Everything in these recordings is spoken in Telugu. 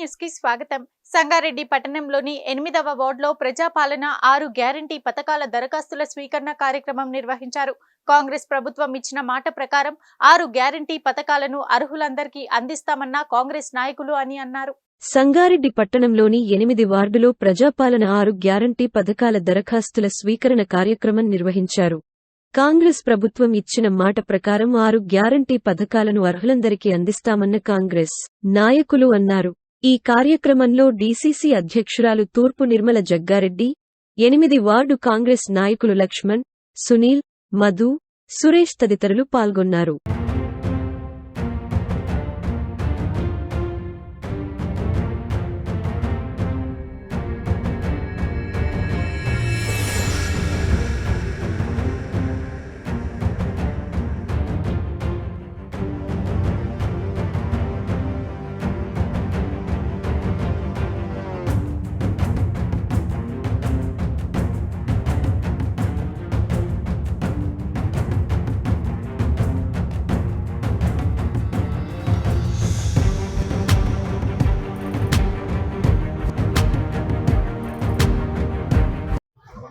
న్యూస్ కి స్వాగతం. సంగారెడ్డి పట్టణంలోని 8వ వార్డులో ప్రజాపాలన 6 గ్యారంటీ పథకాల దరఖాస్తుల స్వీకరణ కార్యక్రమం నిర్వహించారు. కాంగ్రెస్ ప్రభుత్వం ఇచ్చిన మాట ప్రకారం 6 గ్యారంటీ పథకాలను అర్హులందరికీ అందిస్తామన్న కాంగ్రెస్ నాయకులు అని అన్నారు. సంగారెడ్డి పట్టణంలోని 8 వార్డులో ప్రజాపాలన 6 గ్యారంటీ పథకాల దరఖాస్తుల స్వీకరణ కార్యక్రమం నిర్వహించారు. కాంగ్రెస్ ప్రభుత్వం ఇచ్చిన మాట ప్రకారం 6 గ్యారంటీ పథకాలను అర్హులందరికీ అందిస్తామన్న కాంగ్రెస్ నాయకులు అన్నారు. ఈ కార్యక్రమంలో డీసీసీ అధ్యక్షురాలు తూర్పు నిర్మల జగ్గారెడ్డి, 8 వార్డు కాంగ్రెస్ నాయకులు లక్ష్మణ్, సునీల్, మధు, సురేష్ తదితరులు పాల్గొన్నారు.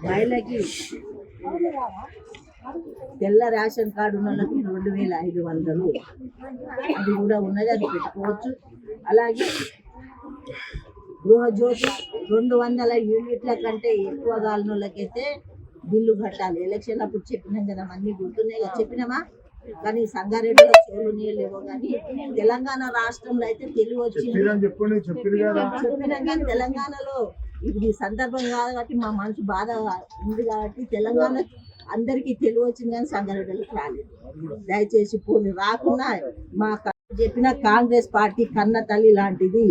మహిళకి తెల్ల రేషన్ కార్డు ఉన్న వాళ్ళకి 2500 అది కూడా ఉన్నది, అది పెట్టుకోవచ్చు. అలాగే గృహజ్యోతి 200 యూనిట్ల కంటే ఎక్కువ కాలిన వాళ్ళకైతే బిల్లు కట్టాలి. ఎలక్షన్ అప్పుడు చెప్పినాం కదా, అన్నీ గుర్తున్నాయి కదా, చెప్పినామా? కానీ సంగారెడ్డిలో చెవులు లేవో. కానీ తెలంగాణ రాష్ట్రంలో అయితే తెలివి వచ్చింది, చెప్పినాం. కానీ తెలంగాణలో ఇది సందర్భం కాదు కాబట్టి మా మనసు బాధ ఉంది కాబట్టి తెలంగాణ అందరికీ తెలివి వచ్చింది, కానీ సంగారెడ్డికి రాలేదు. దయచేసి పోనీ రాకుండా మా చెప్పిన కాంగ్రెస్ పార్టీ కన్న తల్లి లాంటిది,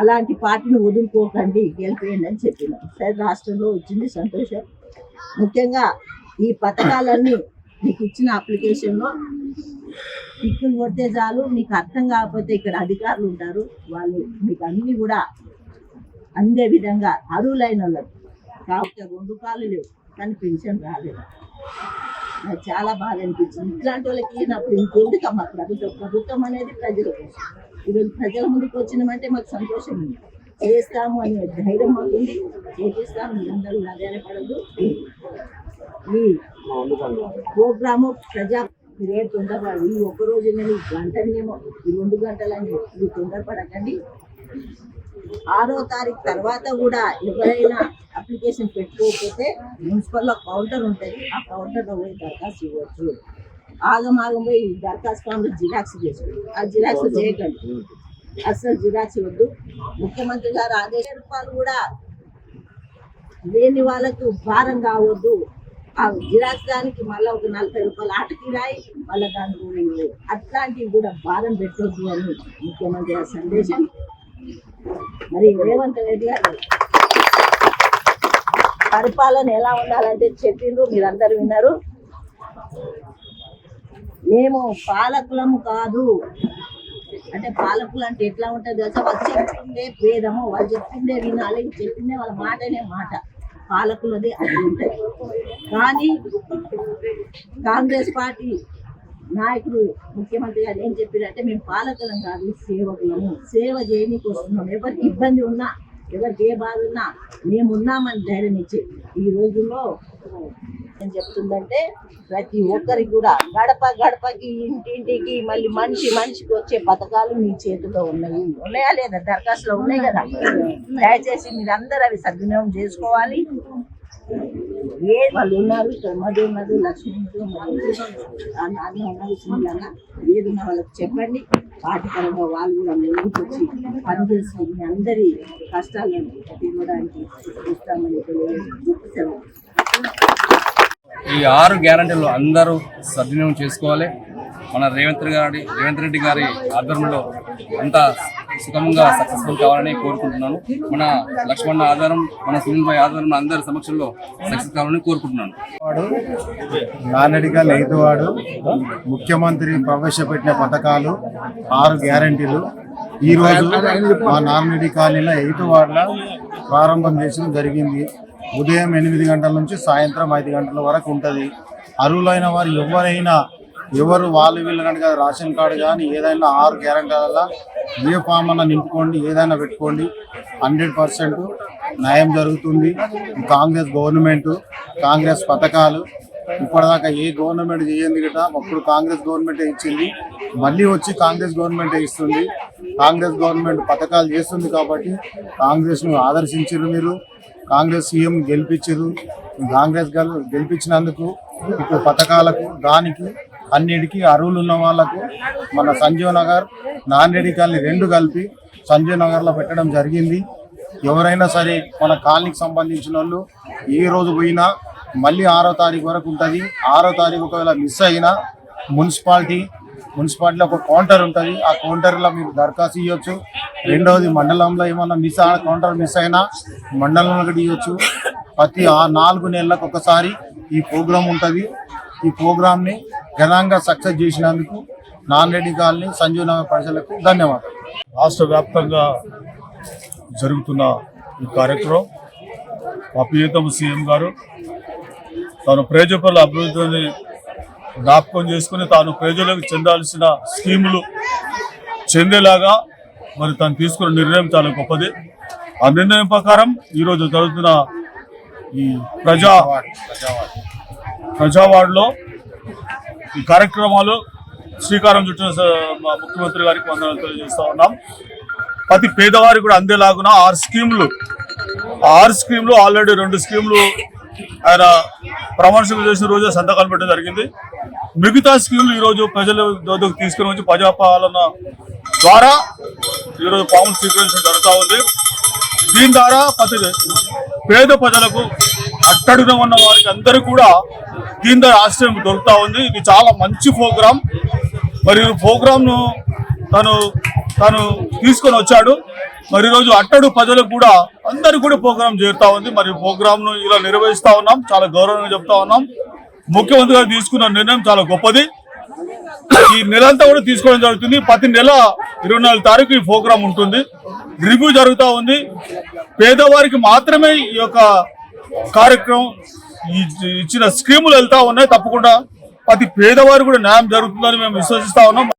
అలాంటి పార్టీని వదులుకోకండి, గెలిపేయండి అని చెప్పిన. సరే, రాష్ట్రంలో వచ్చింది, సంతోషం. ముఖ్యంగా ఈ పథకాలన్నీ మీకు ఇచ్చిన అప్లికేషన్లో టిక్కులు కొడితే చాలు. మీకు అర్థం కాకపోతే ఇక్కడ అధికారులు ఉంటారు, వాళ్ళు మీకు అన్నీ కూడా అందే విధంగా అర్హులైన వాళ్ళకి. కాబట్టి 2 కాళ్ళు లేవు కానీ పెన్షన్ రాలేదు. నాకు చాలా బాగా అనిపించింది. ఇట్లాంటి వాళ్ళకి ఈయనప్పుడు ఇంకెందుకమ్మా ప్రభుత్వం అనేది ప్రజల కోసం. ఈరోజు ప్రజల ముందుకు వచ్చినామంటే మాకు సంతోషం ఉంది, చేస్తాము అనే ధైర్యం మాకుంది, చేపిస్తాము. మీ అందరూ ఆధారపడదు. ఈ ప్రోగ్రాము ప్రజా రేపు తొందరపడి ఈ ఒక్కరోజు గంటనేమో, ఈ 2 గంటలని ఇది తొందరపడకండి. 6వ తారీఖు తర్వాత కూడా ఎవరైనా అప్లికేషన్ పెట్టుకోకపోతే మున్సిపల్లో కౌంటర్ ఉంటుంది, ఆ కౌంటర్లో పోయి దరఖాస్తు ఇవ్వచ్చు. ఆగమాగం పోయి దరఖాస్తు ఫామ్లో జిరాక్స్ చేసుకోండి. ఆ జిరాక్స్ చేయకండి, అసలు జిరాక్స్ వద్దు. ముఖ్యమంత్రి గారు రూపాయలు కూడా లేని వాళ్ళకు భారం కావద్దు. ఆ జిరాక్స్ దానికి మళ్ళీ ఒక 40 రూపాయలు ఆటకి రాయి, మళ్ళీ దానికి అట్లాంటివి కూడా భారం పెట్టొద్దు అని ముఖ్యమంత్రి గారి సందేశం. మరి రేవంత్ రెడ్డి గారు పరిపాలన ఎలా ఉండాలంటే చెప్పిండ్రు, మీరందరూ విన్నారు. మేము పాలకులము కాదు అంటే, పాలకులు అంటే ఎట్లా ఉంటుంది కదా, వాళ్ళు చెప్పిందే భేదము, వాళ్ళు చెప్పిందే వినాలి, చెప్పిందే వాళ్ళ మాటనే మాట. పాలకులది అది ఉంటుంది. కానీ కాంగ్రెస్ పార్టీ నాయకుడు ముఖ్యమంత్రి గారు ఏం చెప్పారంటే, మేము పాలకులం కాదు, సేవకులము, సేవ చేయడానికి వస్తున్నాం. ఎవరికి ఇబ్బంది ఉన్నా, ఎవరికి ఏ బాధ ఉన్నా మేమున్నామని ధైర్యం ఇచ్చి ఈ రోజుల్లో ఏం చెప్తుందంటే, ప్రతి ఒక్కరికి కూడా గడప గడపకి, ఇంటింటికి, మళ్ళీ మనిషికి వచ్చే పథకాలు మీ చేతిలో ఉన్నాయా లేదా? దరఖాస్తులో ఉన్నాయి కదా. దయచేసి మీరందరూ అవి సద్వినియోగం చేసుకోవాలి. ఏ వాళ్ళు ఉన్నారు, మధు ఉన్నారు, లక్ష్మీ అన్న ఉన్నారు, సునీల్ అన్న, ఏదున్నా వాళ్ళకి చెప్పండి. వాటి పరంగా వాళ్ళు కూడా ముందుకు వచ్చి పనిచేసి మీ అందరి కష్టాలను తీర్చడానికి ఇస్తామని తెలియజేస్తున్నాం. ఈ 6 గ్యారంటీలు అందరూ సద్వినియోగం చేసుకోవాలి. మన రేవంత్ రెడ్డి గారి ఆధ్వర్యంలో అంతా సుఖంగా సక్సెస్ఫుల్ కావాలని కోరుకుంటున్నాను. మన లక్ష్మణ ఆధారం, మన సునీల్ భాయ్ ఆధారం అందరి సమక్షంలో సక్సెస్ కావాలని కోరుకుంటున్నాను. నాన్నడిగా లేదువాడు ముఖ్యమంత్రి ప్రవేశపెట్టిన పథకాలు 6 గ్యారంటీలు ఈరోజు మా నాన్నడి కాలనీలో 8వ వార్డులో ప్రారంభం చేయడం జరిగింది. ఉదయం 8 గంటల నుంచి సాయంత్రం 5 గంటల వరకు ఉంటుంది. అర్హులైన వారు ఎవరైనా ఎవరు వాళ్ళు వీళ్ళు కనుక రేషన్ కార్డు కానీ ఏదైనా 6 గ్యారెంటీల ఏ ఫామ్ అన్న నింపుకోండి, ఏదైనా పెట్టుకోండి, 100% న్యాయం జరుగుతుంది. కాంగ్రెస్ గవర్నమెంట్, కాంగ్రెస్ పథకాలు ఇప్పటిదాకా ఏ గవర్నమెంట్ చేయండి కదా, అప్పుడు కాంగ్రెస్ గవర్నమెంటే ఇచ్చింది, మళ్ళీ వచ్చి కాంగ్రెస్ గవర్నమెంటే ఇస్తుంది. కాంగ్రెస్ గవర్నమెంట్ పథకాలు చేస్తుంది కాబట్టి కాంగ్రెస్ను ఆదర్శించారు మీరు, కాంగ్రెస్ సీఎం గెలిపించారు. కాంగ్రెస్ గెలిపించినందుకు ఇప్పుడు పథకాలకు దానికి అన్నిటికీ అర్హులు ఉన్న వాళ్ళకు మన సంజీవ్ నగర్, నాందేడి కాలనీ 2 కలిపి సంజీవ్ నగర్లో పెట్టడం జరిగింది. ఎవరైనా సరే మన కాలనీకి సంబంధించిన వాళ్ళు ఏ రోజు పోయినా మళ్ళీ 6వ తారీఖు వరకు ఉంటుంది. 6వ తారీఖు ఒకవేళ మిస్ అయినా మున్సిపాలిటీలో ఒక కౌంటర్ ఉంటుంది. ఆ కౌంటర్లో మీరు దరఖాస్తు ఇవ్వచ్చు. రెండవది మండలంలో ఏమన్నా కౌంటర్ మిస్ అయినా మండలంలో కూడా ఇవ్వచ్చు. ప్రతి 4 నెలలకు ఒకసారి ఈ ప్రోగ్రాం ఉంటుంది. ఈ ప్రోగ్రాంని ఘనంగా సక్సెస్ చేసినందుకు నాందేడి కాలనీ సంజీవ్ నగర్ ప్రజలకు ధన్యవాదాలు. రాష్ట్ర వ్యాప్తంగా జరుగుతున్న ఈ కార్యక్రమం మా ప్రియతమ సీఎం గారు తాను ప్రజల అభివృద్ధిని జ్ఞాపకం చేసుకుని తాను ప్రజలకు చెందాల్సిన స్కీములు చెందేలాగా మరి తను తీసుకున్న నిర్ణయం చాలా గొప్పది. ఆ నిర్ణయం ప్రకారం ఈరోజు జరుగుతున్న ఈ ప్రజావాడలో ఈ కార్యక్రమాలు శ్రీకారం చుట్టిన ముఖ్యమంత్రి గారికి వందనాలు తెలియజేస్తా ఉన్నాం. ప్రతి పేదవారికి కూడా అందేలాగున 6 స్కీమ్లు ఆల్రెడీ 2 స్కీమ్లు ఆయన ప్రమాణ స్వీకారం చేసిన రోజు సంతకాలు పెట్టడం జరిగింది. మిగతా స్కీమ్లు ఈరోజు ప్రజల వద్దకు తీసుకుని వచ్చి ప్రజాపాలన ద్వారా ఈరోజు పాలన స్వీకరించడం జరుగుతూ ఉంది. దీని ద్వారా ప్రతి పేద ప్రజలకు అట్టడుగున ఉన్న వారికి అందరికీ కూడా దీని ద్వారా ఆశ్రయం దొరుకుతూ ఉంది. ఇది చాలా మంచి ప్రోగ్రాం. మరి ఈ ప్రోగ్రాంను తను తీసుకొని వచ్చాడు. మరి ఈరోజు అట్టడు ప్రజలకు కూడా అందరికీ కూడా ప్రోగ్రాం చేరుతా ఉంది. మరి ప్రోగ్రాంను ఇలా నిర్వహిస్తా ఉన్నాం, చాలా గౌరవంగా చెప్తా ఉన్నాం. ముఖ్యమంత్రి గారు తీసుకున్న నిర్ణయం చాలా గొప్పది. ఈ నెలంతా కూడా తీసుకోవడం జరుగుతుంది. ప్రతి నెల 24 తారీఖు ఈ ప్రోగ్రాం ఉంటుంది. రివ్యూ జరుగుతూ ఉంది. పేదవారికి మాత్రమే ఈ యొక్క కార్యక్రమం ఇచ్చిన స్కీములు వెళ్తా ఉన్నాయి. తప్పకుండా ప్రతి పేదవారికి కూడా న్యాయం జరుగుతుందని మేము విశ్వసిస్తా ఉన్నాం.